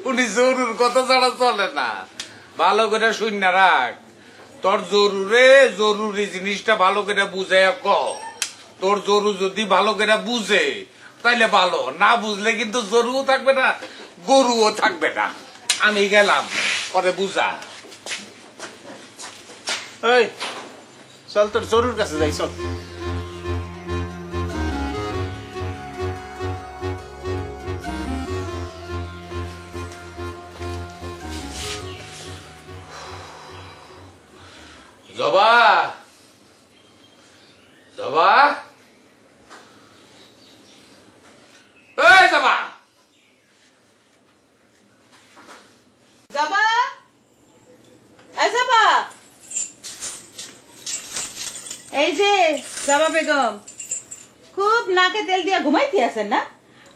উনি জরুর কথা ছাড়া চলে না। ভালো করে শুন না রাখ, তোর জরুরি জিনিসটা ভালো করে বুঝাইয়া ক। তোর জরু যদি ভালো করে বুঝে তাইলে ভালো, না বুঝলে কিন্তু জরুও থাকবে না, গরুও থাকবে না। আমি গেলাম, পরে বুঝা। এই চল তোর জরুর কাছে যাই, চল। জবা, জবা, এই জবা, জবা, এই জবা, এই যে জবা বেগম, খুব নাকে তেল দিয়া ঘুমাইতে আছেন না?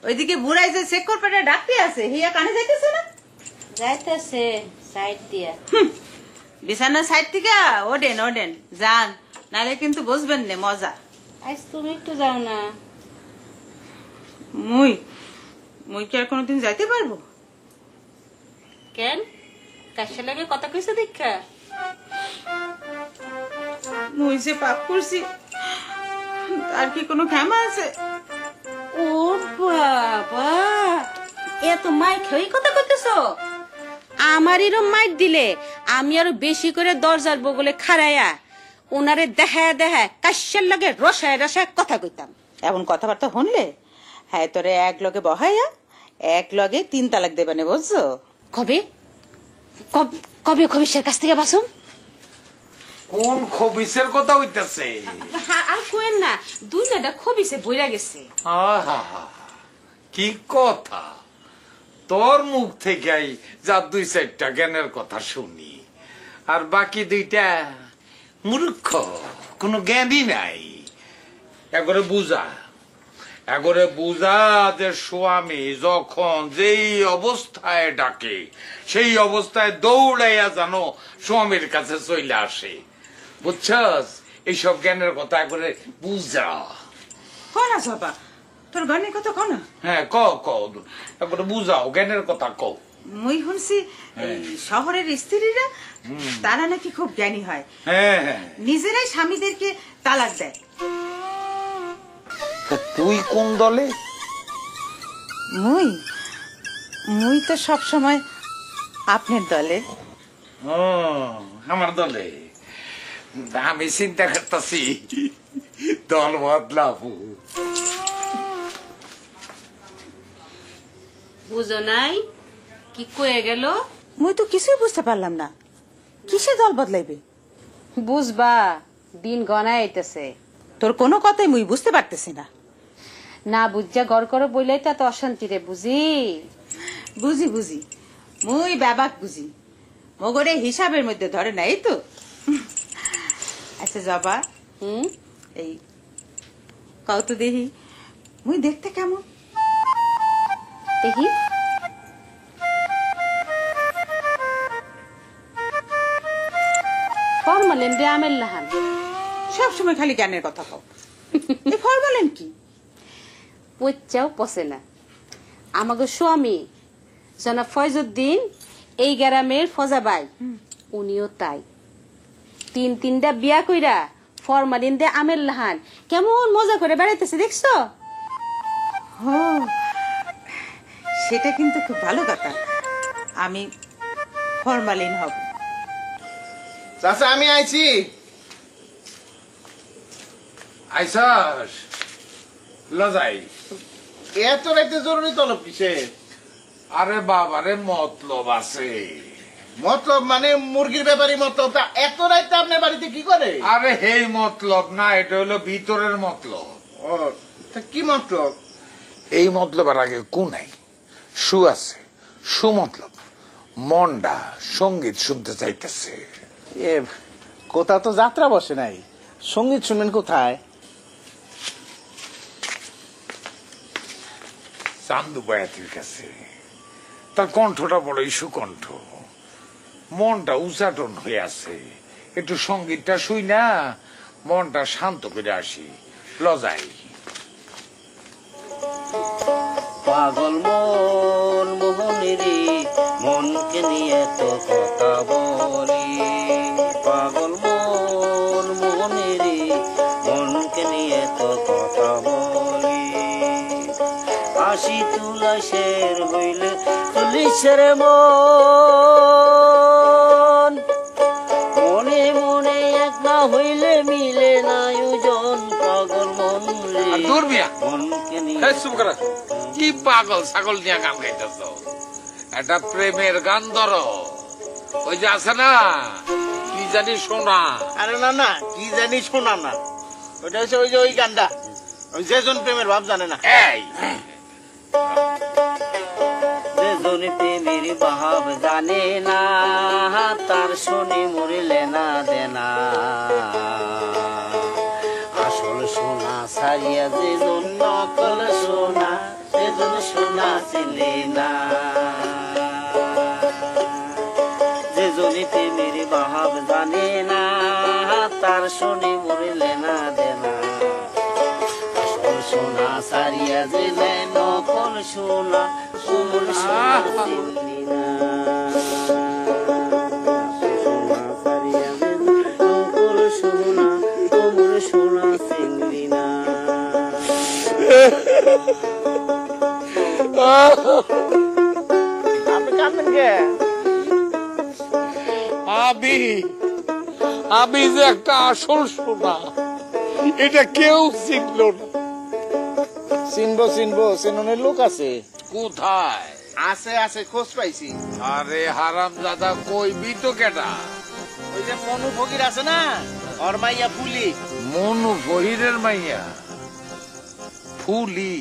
ওইদিকে বুড়াই যে চেক করপেটে ডাকতে আছে, হিয়া কানে যাইতেছে না? যাইতেছে সাইড দিয়া। বিছানার সাইড থেকে ওডেন ওডেন যান, নালে কিন্তু বুঝবেন না মজা। আজ তুমি একটু যাও না। মুই মুই কি আর কোনোদিন যাইতে পারবো? কেন কাশে লাগে কথা কইছে দীক্ষা? মুই যে পাপ করছি আর কি কোনো ক্ষমা আছে? ও বাবা, এত মাইক হই কথা কইতেছো? আমার এরম মাইক দিলে আমি আরো বেশি করে দরজার বগলে খাড়াইয়া ওনারে দেখায় দেখায় কাশের লাগে রসায় রসায় কথা কইতাম। এমন কথাবার্তা শুনলে হ্যাঁ তোরে এক লগে বহাইয়া এক লগে 3 তালাক দেবানে, বুঝছো? কবে কবে খবিসের কাছ থেকে বাসুম? কোন খবিসের কথা হইতাছে? আর কোয়েন না, দুইটা খবিসে বইরা গেছে। আহা, কি কথা! তোর মুখ থেকেই যা 2-4টা জ্ঞানের কথা শুনি, আর বাকি 2টা মূর্খ, কোনো জ্ঞানই নাই। একবারে বুঝা যে স্বামী যখন যেই অবস্থায় ডাকে সেই অবস্থায় দৌড়াইয়া জানো স্বামীর কাছে চলে আসে, বুঝছস? এইসব জ্ঞানের কথা একবারে বুঝা। কনা জবা, তোর গানের কথা কনা? হ্যাঁ ক একবারে বুঝাও, জ্ঞানের কথা ক। মুই শুনছি শহরের স্ত্রীরা তারা নাকি খুব জ্ঞানী হয়, হ্যাঁ হ্যাঁ, নিজেরাই স্বামীদেরকে তালাক দেয়। তুই কোন দলে? মুই তো সব সময় আপনার দলে। ও, আমার দলে? আমি চিন্তা করতেছি দল বদলাবো। বুঝো নাই কি কয়ে গেল? মুই তো কিছুই বুঝতে পারলাম না, কিসে দল বদলাইবে? বুঝবা, দিন গনায় আইতেছে। তোর কোনো কথাই মুই বুঝতে পারতেছি না। না বুঝা গড় করো বইলাই তো এত অশান্তি রে। বুঝি মুই ব্যাবাক বুঝি, মগরে হিসাবের মধ্যে ধরে নাই তো। আচ্ছা জবা, এই কও তো দেখি মুই দেখতে কেমন? দেখি ফরমালেন দে আমের লাহান। সবসময় খালি জ্ঞানের কথা কও। এই ফরমালেন কি? পচ্চাও পচে না। আমাকে স্বামী জনাব ফয়জুদ্দিন এই গ্রামের ফজাবাই, উনিও তাই। 3-3টা বিয়া কইরা ফরমালিন দে আমের লাহান কেমন মজা করে বেড়াইতেছে দেখছো? সেটা কিন্তু খুব ভালো কথা। আমি ফরমালিন হব। চাচা আমি আইছি। আইসাস লজাই? এত রাইতে জরুরি তলব কিসে? আরে বাবারে মতলব আছে। মতলব মানে মুরগির ব্যাপারই মতলব? এত রাইতে আপনার বাড়িতে কি করে? আরে হেই মতলব না, এটা হলো ভিতরের মতলব। ও তা কি মতলব? এই মতলবের আগে কোনাই সু আছে, সু মতলব মন্ডা সঙ্গীত শুনতে চাইতেছে। এ কোথাও তো যাত্রা বসে নাই, সঙ্গীত শুনবেন কোথায়? চান্দু বয়াতির কাছে। তার কণ্ঠটা বড় সুকণ্ঠ, মনটা উচাটন হয়ে আছে। একটু সঙ্গীতটা শুই না, মনটা শান্ত করে আসি। লজাই পাগল মন মোহনেরে মনকে নিয়ে তো কথা বলি পাগল মন মনেরে মনকে নিয়ে তো কথা বলি আশি তুলাশের হইলে তুলিশের মন মনে মনে এক না হইলে মিলে না ওজন পাগল মন রে আর দূর মিয়া মনকে নিয়ে এই চুপ কর। কি পাগল ছাগল নিয়ে গান গাইতেছ একটা প্রেমের গান ধরো ওই যে আছে না কি জানি শোনা আরে না না কি জানি শোনা না ওটা হচ্ছে ওই যে ওই গানটা ওই যেজন প্রেমের ভাব জানে না এই যেজন প্রেমের ভাব জানে না তার শুনে মরিলে না দেনা আসল সোনা সারিয়া যেজন নকল সোনা সেজন সোনা ছিলে না যেজন প্রেমের ভাব জানে না তার শুনে মরিলে না দেনা আসল সোনা সারিয়া দিলে নকল সোনা কোমল সোনা চিনলি না সোনা সারিয়া দিলে নকল সোনা কোমল সোনা চিনলি না আপনি কাঁদবেন কে আমি যে একটা আসল সোনা এটা কেউ শিখলো না। চিনবো চিনবো চেননের লোক আছে কোথায়? আছে আছে খোঁজ পাইছি আরে হারাম দাদা কইবি তো কেটা? ওই যে মনু ফকির আছে না ওর মাইয়া ফুলি মনু ফহিরের মাইয়া ফুলি